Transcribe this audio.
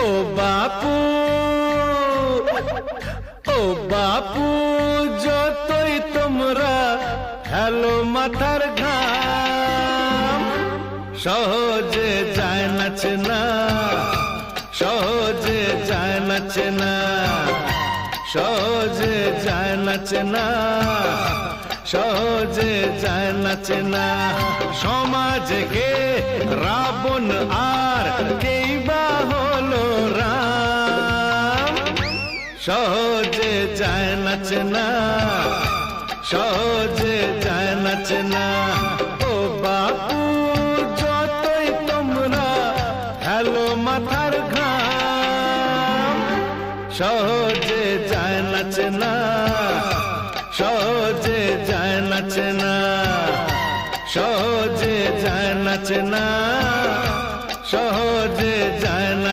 ও বাপু, ও বাপু, যতই তোমরা হেলো মাথার ঘাম, সহজে যায় না চেনা, সহজে যায় না চেনা, সহজে যায় না চেনা, সহজে যায় না চেনা। সমাজে কে রাবণ আর কেই বা হলো রাম, সহজে যায় না চেনা, সহজে যায় না চেনা। ও বাপু, যতই তোমরা হেলো মাথার ঘাম, সহজে যায় না চেনা, সহজে যায় না চেনা, সহজে যায় না চেনা, সহজে